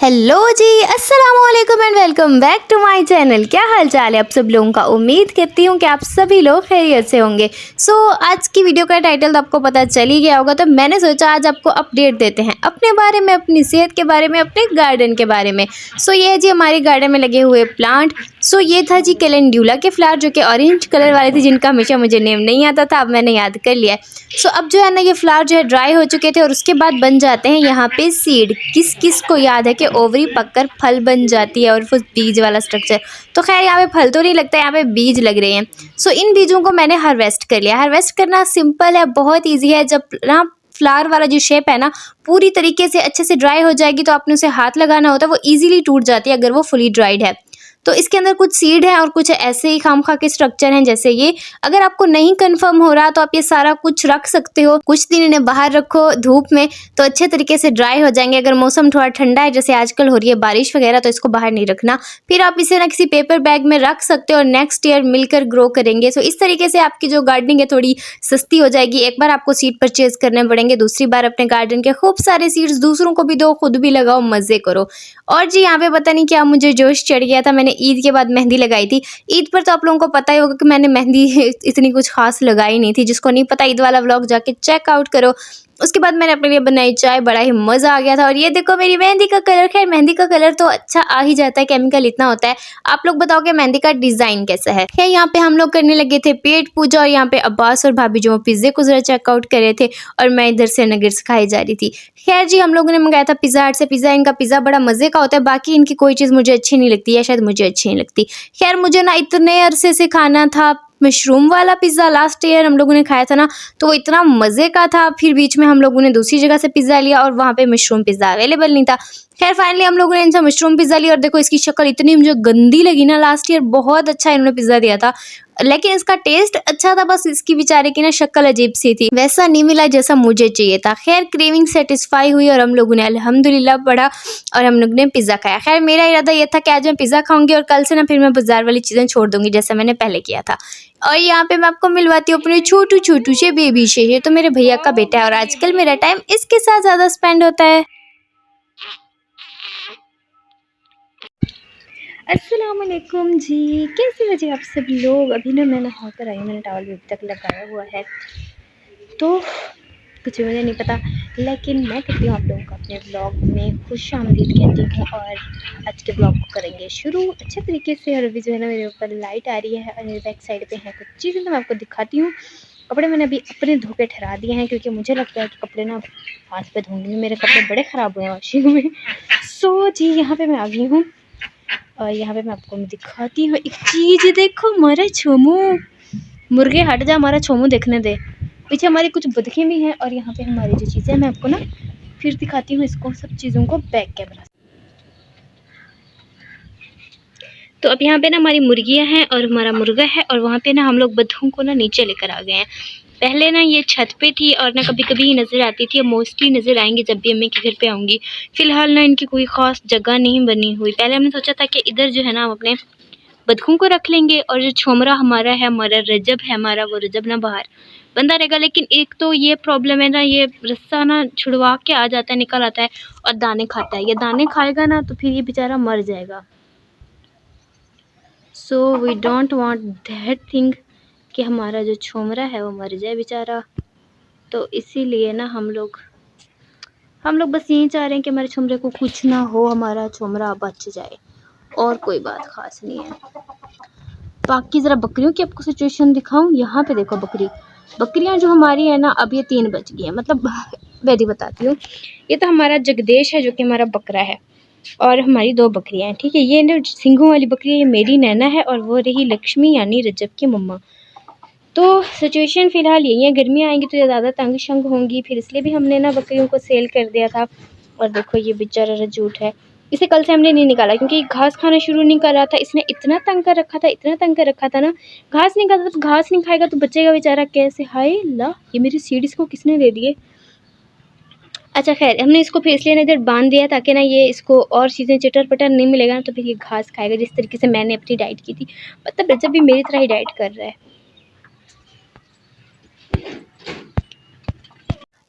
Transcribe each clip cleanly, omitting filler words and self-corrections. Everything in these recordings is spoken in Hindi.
हेलो जी, अस्सलाम वालेकुम and welcome back to my channel. क्या हाल चाल है आप सब लोगों का। उम्मीद करती हूँ कि आप सभी लोग खैरियत से होंगे। आज की वीडियो का टाइटल तो आपको पता चल ही गया होगा, तो मैंने सोचा आज आपको अपडेट देते हैं अपने बारे में, अपनी सेहत के बारे में, अपने गार्डन के बारे में। ये है जी हमारे गार्डन में लगे हुए प्लांट। ये था जी कैलेंडुला के फ्लावर, जो कि ऑरेंज कलर वाले थे, जिनका हमेशा मुझे नेम नहीं आता था, अब मैंने याद कर लिया है। अब जो है ना, ये फ्लावर जो है ड्राई हो चुके थे और उसके बाद बन जाते हैं यहाँ पे सीड। किस किस को याद है कि ओवरी पककर फल बन जाती है और वो बीज वाला स्ट्रक्चर। तो खैर यहाँ पे फल तो नहीं लगता है, यहाँ पे बीज लग रहे हैं। इन बीजों को मैंने हार्वेस्ट कर लिया। हार्वेस्ट करना सिंपल है, बहुत ईजी है। जब ना फ्लावर वाला जो शेप है ना पूरी तरीके से अच्छे से ड्राई हो जाएगी, तो आपने उसे हाथ लगाना होता है, वो ईजिली टूट जाती है अगर वो फुली ड्राइड है। तो इसके अंदर कुछ सीड है और कुछ ऐसे ही खामखा के स्ट्रक्चर हैं जैसे ये। अगर आपको नहीं कंफर्म हो रहा तो आप ये सारा कुछ रख सकते हो, कुछ दिन इन्हें बाहर रखो धूप में, तो अच्छे तरीके से ड्राई हो जाएंगे। अगर मौसम थोड़ा ठंडा है जैसे आजकल हो रही है बारिश वगैरह, तो इसको बाहर नहीं रखना। फिर आप इसे ना किसी पेपर बैग में रख सकते हो और नेक्स्ट ईयर मिलकर ग्रो करेंगे। इस तरीके से आपकी जो गार्डनिंग है थोड़ी सस्ती हो जाएगी। एक बार आपको सीड परचेज करने पड़ेंगे, दूसरी बार अपने गार्डन के खूब सारे सीड्स दूसरों को भी दो, खुद भी लगाओ, मजे करो। और जी यहाँ पे पता नहीं क्या मुझे जोश चढ़ गया था, मैंने ईद के बाद मेहंदी लगाई थी। ईद पर तो आप लोगों को पता ही होगा कि मैंने मेहंदी इतनी कुछ खास लगाई नहीं थी। जिसको नहीं पता, ईद वाला व्लॉग जाके चेक आउट करो। उसके बाद मैंने अपने लिए बनाई चाय, बड़ा ही मज़ा आ गया था। और ये देखो मेरी मेहंदी का कलर। खैर मेहंदी का कलर तो अच्छा आ ही जाता है, केमिकल इतना होता है। आप लोग बताओ कि मेहंदी का डिज़ाइन कैसा है। खैर यहाँ पे हम लोग करने लगे थे पेट पूजा, और यहाँ पे अब्बास और भाभी जो पिज़्ज़े को ज़रा चेकआउट कर रहे थे और मैं इधर से नगेट्स खाई जा रही थी। खैर जी हम लोगों ने मंगाया था पिज़्ज़ा हट से। इनका पिज़्ज़ा बड़ा मज़े का होता है, बाकी इनकी कोई चीज़ मुझे अच्छी नहीं लगती है, शायद मुझे अच्छी नहीं लगती। खैर मुझे ना इतने अरसे से खाना था मशरूम वाला पिज़्ज़ा। लास्ट ईयर हम लोगों ने खाया था ना, तो वो इतना मज़े का था। फिर बीच में हम लोगों ने दूसरी जगह से पिज़्ज़ा लिया और वहाँ पे मशरूम पिज़्ज़ा अवेलेबल नहीं था। खैर फाइनली हम लोगों ने इनसे मशरूम पिज़्ज़ा लिया, और देखो इसकी शक्ल इतनी मुझे गंदी लगी ना। लास्ट ईयर बहुत अच्छा इन्होंने पिज़्ज़ा दिया था, लेकिन इसका टेस्ट अच्छा था, बस इसकी बेचारे की ना शक्ल अजीब सी थी, वैसा नहीं मिला जैसा मुझे चाहिए था। खैर क्रेविंग सेटिस्फाई हुई और हम लोगों ने अल्हम्दुलिल्लाह पढ़ा और हम लोग ने पिज़्ज़ा खाया। खैर मेरा इरादा ये था कि आज मैं पिज़्ज़ा खाऊंगी और कल से ना फिर मैं बाजार वाली चीज़ें छोड़ दूंगी जैसा मैंने पहले किया था। और यहाँ पे मैं आपको मिलवाती हूँ अपने छोटू छोटू से बेबी से। ये तो मेरे भैया का बेटा है और आजकल मेरा टाइम इसके साथ ज़्यादा स्पेंड होता है। अस्सलाम वालेकुम जी, कैसे हो जी आप सब लोग। अभी ना मैं नहा कर आई, मैंने टॉवल भी अभी तक लगाया हुआ है, तो कुछ मुझे नहीं पता, लेकिन मैं कहती हूँ आप लोगों को अपने ब्लॉग में खुश आमदीद कहती हूँ। और आज के ब्लॉग को करेंगे शुरू अच्छे तरीके से। और अभी जो है ना मेरे ऊपर लाइट आ रही है और मेरे बैक साइड पे है कुछ चीज़ें, तो मैं आपको दिखाती हूँ। कपड़े मैंने अभी अपने धो के ठहरा दिए हैं, क्योंकि मुझे लगता है कि कपड़े ना हाथ पे धोंगी, मेरे कपड़े बड़े ख़राब हुए हैं वॉशिंग में। जी यहाँ पे मैं आ गई हूँ और यहाँ पे मैं आपको दिखाती हूँ एक चीज़। देखो हमारा छोमू, मुर्गे हट जा, हमारा छोमू देखने दे। पीछे हमारी कुछ बतखें भी हैं और यहाँ पे हमारी जो चीज़ें मैं आपको ना फिर दिखाती हूँ इसको, सब चीज़ों को बैक कैमरा। तो अब यहाँ पे ना हमारी मुर्गियाँ हैं और हमारा मुर्गा है, और वहाँ पे ना हम लोग बतखों को ना नीचे लेकर आ गए हैं। पहले ना ये छत पे थी और ना कभी कभी नज़र आती थी, अब मोस्टली नज़र आएंगी जब भी अम्मी के घर पे आऊँगी। फ़िलहाल ना इनकी कोई ख़ास जगह नहीं बनी हुई। पहले हमने सोचा था कि इधर जो है ना हम अपने बतखों को रख लेंगे, और जो छोमरा हमारा है, हमारा रजब है हमारा, वो रजब ना बाहर बंदा रहेगा। लेकिन एक तो ये प्रॉब्लम है ना, ये रस्सा ना छुड़वा के आ जाता है, निकल आता है और दाने खाता है। ये दाने खाएगा ना तो फिर ये बेचारा मर जाएगा। We don't want that thing कि हमारा जो छोमरा है वो मर जाए बेचारा। तो इसीलिए ना हम लोग बस यही चाह रहे हैं कि हमारे छोमरे को कुछ ना हो, हमारा छोमरा बच जाए, और कोई बात ख़ास नहीं है। बाकी ज़रा बकरियों की आपको सिचुएशन दिखाऊं। यहाँ पे देखो बकरियाँ जो हमारी है ना, अब ये 3 बज गई हैं। मतलब वैदी बताती हूँ, ये तो हमारा जगदेश है जो कि हमारा बकरा है, और हमारी 2 बकरियाँ हैं, ठीक है। ये ना सिंघों वाली बकरी है, ये मेरी नैना है, और वो रही लक्ष्मी यानी रजब की मम्मा। तो सिचुएशन फ़िलहाल यही है, गर्मी आएंगी तो ये ज़्यादा तंग शंग होंगी, फिर इसलिए भी हमने ना बकरियों को सेल कर दिया था। और देखो ये बेचारा रजूट है, इसे कल से हमने नहीं निकाला क्योंकि घास खाना शुरू नहीं कर रहा था। इसने इतना तंग कर रखा था, इतना तंग कर रखा था ना, घास नहीं खाता तो घास नहीं खाएगा तो बचेगा बेचारा कैसे। हाय अल्लाह, ये मेरी सीड इसको किसने दे दिए। अच्छा खैर, हमने इसको फिर इसलिए इधर बांध दिया ताकि ना ये इसको और चीज़ें चटर पटर नहीं मिलेगा ना, तो फिर ये घास खाएगा जिस तरीके से मैंने अपनी डाइट की थी। मतलब रजब भी मेरी तरह ही डाइट कर रहा है।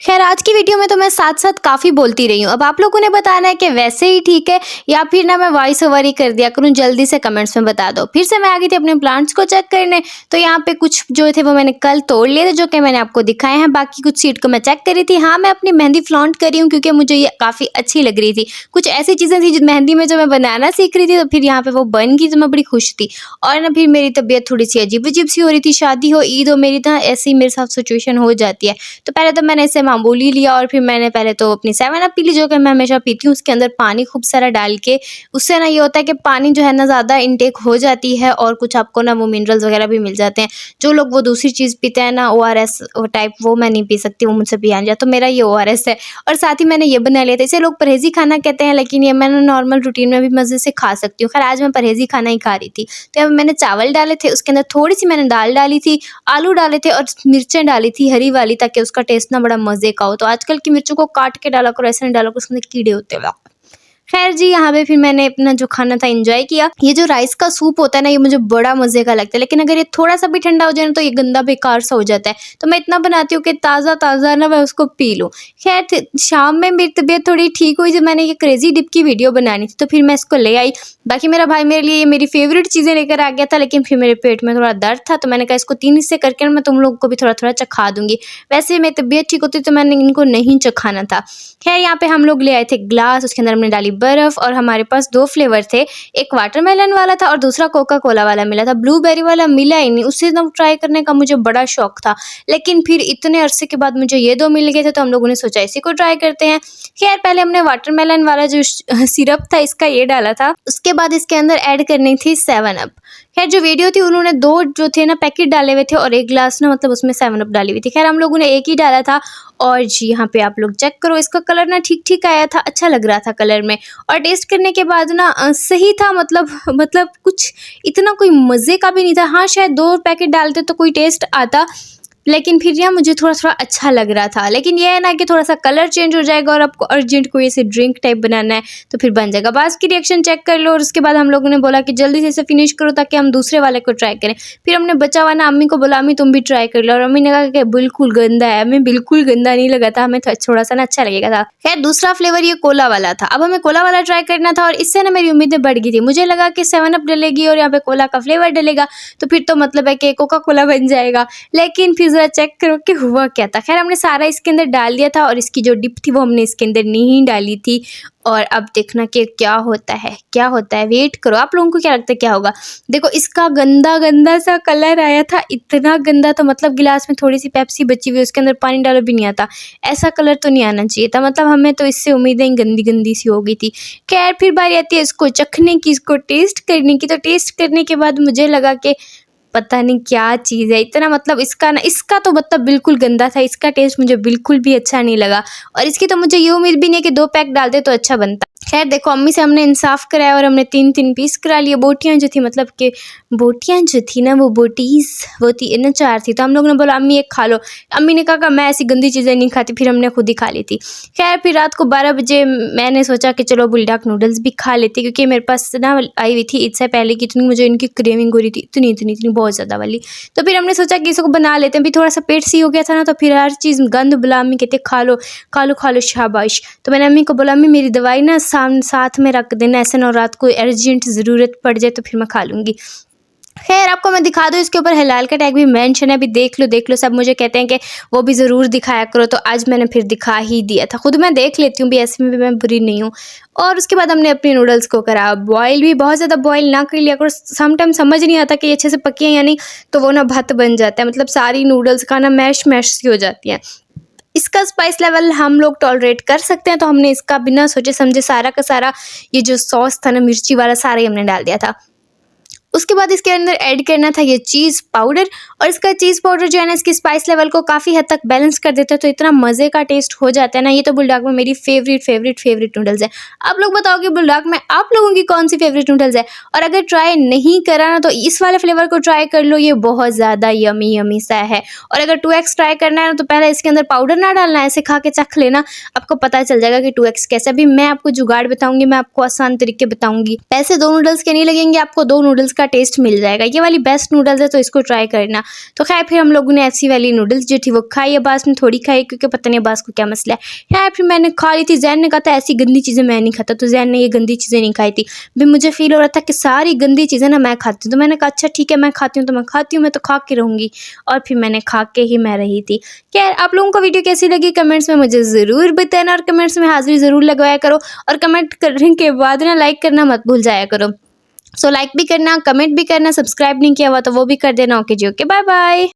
खैर आज की वीडियो में तो मैं साथ साथ काफ़ी बोलती रही हूँ। अब आप लोगों ने बताना है कि वैसे ही ठीक है या फिर ना मैं वॉइस ओवर ही कर दिया करूँ, जल्दी से कमेंट्स में बता दो। फिर से मैं आ गई थी अपने प्लांट्स को चेक करने, तो यहाँ पे कुछ जो थे वो मैंने कल तोड़ लिए थे, जो कि मैंने आपको दिखाए हैं। बाकी कुछ सीड को मैं चेक कर रही थी। हाँ, मैं अपनी मेहंदी फ्लॉन्ट कर रही हूँ क्योंकि मुझे ये काफ़ी अच्छी लग रही थी। कुछ ऐसी चीज़ें थी जो मेहंदी में जो मैं बनाना सीख रही थी, तो फिर यहाँ पे वो बन गई, तो मैं बड़ी खुश थी। और ना फिर मेरी तबीयत थोड़ी सी अजीब अजीब सी हो रही थी। शादी हो, ईद हो, मेरी ना ऐसी मेरे साथ सिचुएशन हो जाती है। तो पहले तो मैंने इसे मामूली लिया और फिर मैंने पहले तो अपनी 7 अप पी ली, जो कि मैं हमेशा पीती हूँ। उसके अंदर पानी खूब सारा डाल के, उससे ना ये होता है कि पानी जो है ना ज़्यादा इनटेक हो जाती है और कुछ आपको ना वो मिनरल्स वगैरह भी मिल जाते हैं। जो लोग वो दूसरी चीज़ पीते हैं ना, ORS टाइप, वो मैं नहीं पी सकती, वो मुझसे पिया नहीं जाता। तो मेरा ये ORS है। और साथ ही मैंने ये बना लिया था। इसे लोग परहेजी खाना कहते हैं, लेकिन ये मैं नॉर्मल रूटीन में भी मज़े से खा सकती हूँ। खैर आज मैं परहेजी खाना ही खा रही थी। तो अब मैंने चावल डाले थे, उसके अंदर थोड़ी सी मैंने दाल डाली थी, आलू डाले थे और मिर्चें डाली थी हरी वाली, ताकि उसका टेस्ट ना बड़ा मज़े का हो। तो आजकल की मिर्चों को काट के डाला करो, ऐसे नहीं डाला करो, उसके अंदर कीड़े होते हैं। खैर जी, यहाँ पे फिर मैंने अपना जो खाना था एंजॉय किया। ये जो राइस का सूप होता है ना, ये मुझे बड़ा मज़े का लगता है, लेकिन अगर ये थोड़ा सा भी ठंडा हो जाए ना तो ये गंदा बेकार सा हो जाता है। तो मैं इतना बनाती हूँ कि ताज़ा ताज़ा ना मैं उसको पी लूँ। खैर शाम में मेरी तबीयत थोड़ी ठीक हुई, जब मैंने ये क्रेजी डिप की वीडियो बनानी थी, तो फिर मैं इसको ले आई। बाकी मेरा भाई मेरे लिए ये मेरी फेवरेट चीज़ें लेकर आ गया था, लेकिन फिर मेरे पेट में थोड़ा दर्द था, तो मैंने कहा इसको 3 हिस्से करके मैं तुम लोगों को भी थोड़ा थोड़ा चखा दूंगी। वैसे मेरी तबीयत ठीक होती तो मैंने इनको नहीं चखाना था। खैर यहाँ पे हम लोग ले आए थे ग्लास, उसके अंदर हमने डाली बर्फ़ और हमारे पास 2 फ्लेवर थे। एक वाटरमेलन वाला था और दूसरा कोका कोला वाला मिला था। ब्लूबेरी वाला मिला ही नहीं, उसे ना ट्राई करने का मुझे बड़ा शौक था, लेकिन फिर इतने अरसे के बाद मुझे ये 2 मिल गए थे, तो हम लोगों ने सोचा इसी को ट्राई करते हैं। खैर पहले हमने वाटरमेलन वाला जो सिरप था इसका ये डाला था, उसके बाद इसके अंदर ऐड करनी थी 7 अप। खैर जो वीडियो थी उन्होंने 2 जो थे ना पैकेट डाले हुए थे और एक ग्लास ना मतलब उसमें 7 अप डाली हुई थी। खैर हम लोगों ने एक ही डाला था और जी यहाँ पे आप लोग चेक करो, इसका कलर ना ठीक ठीक आया था, अच्छा लग रहा था कलर में। और टेस्ट करने के बाद ना सही था, मतलब कुछ इतना कोई मज़े का भी नहीं था। हाँ शायद 2 पैकेट डालते तो कोई टेस्ट आता, लेकिन फिर ना मुझे थोड़ा अच्छा लग रहा था। लेकिन ये है ना कि थोड़ा सा कलर चेंज हो जाएगा और आपको अर्जेंट कोई ऐसे ड्रिंक टाइप बनाना है तो फिर बन जाएगा। बस की रिएक्शन चेक कर लो और उसके बाद हम लोगों ने बोला कि जल्दी से इसे फिनिश करो ताकि हम दूसरे वाले को ट्राई करें। फिर हमने बचा हुआ ना अम्मी को बोला, अम्मी तुम भी ट्राई कर लो, और अम्मी ने कहा कि बिल्कुल गंदा है। हमें बिल्कुल गंदा नहीं लगा था, हमें थोड़ा सा ना अच्छा लगेगा था। खैर दूसरा फ्लेवर ये कोला वाला था। अब हमें कोला वाला ट्राई करना था और इससे ना मेरी उम्मीदें बढ़ गई थी। मुझे लगा कि 7 अप डलेगी और यहाँ पे कोला का फ्लेवर डलेगा, तो फिर तो मतलब है कि कोका कोला बन जाएगा। लेकिन फिर ज़रा चेक करो कि हुआ क्या था। खैर हमने सारा इसके अंदर डाल दिया था और इसकी जो डिप थी वो हमने इसके अंदर नहीं डाली थी। और अब देखना कि क्या होता है, वेट करो। आप लोगों को क्या लगता है क्या होगा? देखो इसका गंदा गंदा सा कलर आया था, इतना गंदा, तो मतलब गिलास में थोड़ी सी पेप्सी बची हुई, उसके अंदर पानी डालो भी नहीं आता। ऐसा कलर तो नहीं आना चाहिए था, मतलब हमें तो इससे उम्मीदें गंदी गंदी सी हो गई थी। खैर फिर बारी आती है इसको चखने की, इसको टेस्ट करने की। तो टेस्ट करने के बाद मुझे लगा कि पता नहीं क्या चीज़ है, इतना मतलब इसका तो मतलब बिल्कुल गंदा था। इसका टेस्ट मुझे बिल्कुल भी अच्छा नहीं लगा और इसकी तो मुझे ये उम्मीद भी नहीं कि 2 पैक डाल दे तो अच्छा बनता। खैर देखो अम्मी से हमने इंसाफ कराया और हमने 3-3 पीस करा लिए। बोटियाँ जो थी, मतलब कि बोटियाँ जो थी ना, वो बोटीज़ वो थी ना 4 थी। तो हम लोगों ने बोला अम्मी एक खा लो। अम्मी ने कहा मैं ऐसी गंदी चीज़ें नहीं खाती, फिर हमने खुद ही खा ली थी। खैर फिर रात को 12 बजे मैंने सोचा कि चलो बुलडॉग नूडल्स भी खा लेती, क्योंकि मेरे पास ना आई हुई थी इससे पहले कि इतनी मुझे इनकी क्रेविंग हो रही थी, इतनी बहुत ज़्यादा वाली। तो फिर हमने सोचा कि इसको बना लेते हैं। फिर थोड़ा सा पेट सी हो गया था ना, तो फिर हर चीज़ गंद बुला, अम्मी कहते खा लो शाबाश। तो मैंने अम्मी को बोला अम्मी मेरी दवाई ना साथ में रख देना, ऐसे ना रात को अर्जेंट ज़रूरत पड़ जाए तो फिर मैं खा लूँगी। खैर आपको मैं दिखा दूँ, इसके ऊपर हिलाल का टैग भी मेंशन है, अभी देख लो। सब मुझे कहते हैं कि वो भी ज़रूर दिखाया करो, तो आज मैंने फिर दिखा ही दिया था। खुद मैं देख लेती हूँ भी, ऐसे में भी मैं बुरी नहीं हूँ। और उसके बाद हमने अपने नूडल्स को करा बॉयल भी, बहुत ज़्यादा बॉयल ना कर लिया करो, समटाइम समझ नहीं आता कि ये अच्छे से पकी हैं या नहीं, तो वो ना भत बन जाता है, मतलब सारी नूडल्स का ना मैश सी हो जाती हैं। इसका स्पाइस लेवल हम लोग टॉलरेट कर सकते हैं, तो हमने इसका बिना सोचे समझे सारा का सारा ये जो सॉस था ना मिर्ची वाला, सारा ही हमने डाल दिया था। उसके बाद इसके अंदर ऐड करना था ये चीज़ पाउडर, और इसका चीज़ पाउडर जो है ना इसकी स्पाइस लेवल को काफ़ी हद तक बैलेंस कर देता है, तो इतना मज़े का टेस्ट हो जाता है ना। ये तो बुलडॉग में मेरी फेवरेट नूडल्स है। आप लोग बताओ कि बुलडॉग में आप लोगों की कौन सी फेवरेट नूडल्स है? और अगर ट्राई नहीं करा ना तो इस वाले फ्लेवर को ट्राई कर लो, ये बहुत ज़्यादा यमी सा है। और अगर 2x ट्राई करना है ना तो पहले इसके अंदर पाउडर ना डालना है, ऐसे खा के चख लेना, आपको पता चल जाएगा कि 2x कैसा। भी मैं आपको जुगाड़ बताऊंगी, मैं आपको आसान तरीके बताऊंगी। पैसे 2 नूडल्स के नहीं लगेंगे, आपको 2 नूडल्स का टेस्ट मिल जाएगा। ये वाली बेस्ट नूडल्स है, तो इसको ट्राई करना। तो खैर फिर हम लोगों ने ऐसी वाली नूडल्स जो थी वो खाई। अब्बास ने थोड़ी खाई क्योंकि पता नहीं अब्बास को क्या मसला है। खैर फिर मैंने खा ली थी। जैन ने कहा था ऐसी गंदी चीज़ें मैं नहीं खाता, तो जैन ने ये गंदी चीज़ें नहीं खाई थी। भी मुझे फील हो रहा था कि सारी गंदी चीज़ें ना मैं खाती हूँ, तो मैंने कहा अच्छा ठीक है मैं खाती हूँ तो मैं खाती हूँ, मैं तो खा के रहूँगी। और फिर मैंने खा के ही मैं रही थी। खैर आप लोगों को वीडियो कैसी लगी कमेंट्स में मुझे ज़रूर बताना, और कमेंट्स में हाज़िरी ज़रूर लगवाया करो, और कमेंट करने के बाद ना लाइक करना मत भूल जाया करो। सो लाइक भी करना, कमेंट भी करना, सब्सक्राइब नहीं किया हुआ तो वो भी कर देना। ओके जी, ओके, बाय बाय।